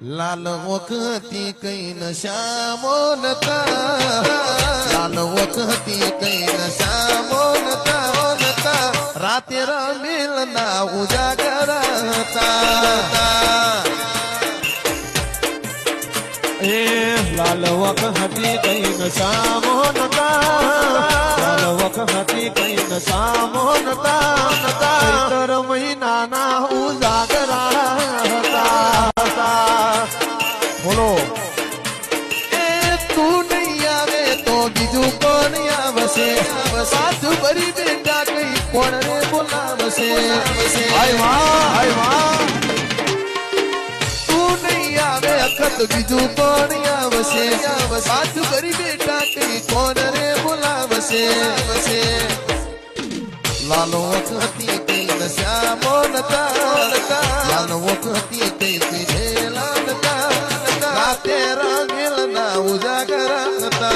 Lal वखती can श्यामोनता Lal वखती can श्यामोनता रातेर मिलना उजागरता लाल वखती can श्यामोनता Lal वखती can श्यामोनता तर महीना ना उजागरा बोलो तू नहीं आवे तो बीजू कोण आवसे साथ भरी बेटा कई कोण रे बोलावसे हाय मां तू नहीं आवे अखत बीजू कोण आवसे साथ भरी बेटा कई कोण रे बोलावसे लालो वखती कैन श्यामोनता लालो वखती कैन राते रंगील ना उजागरता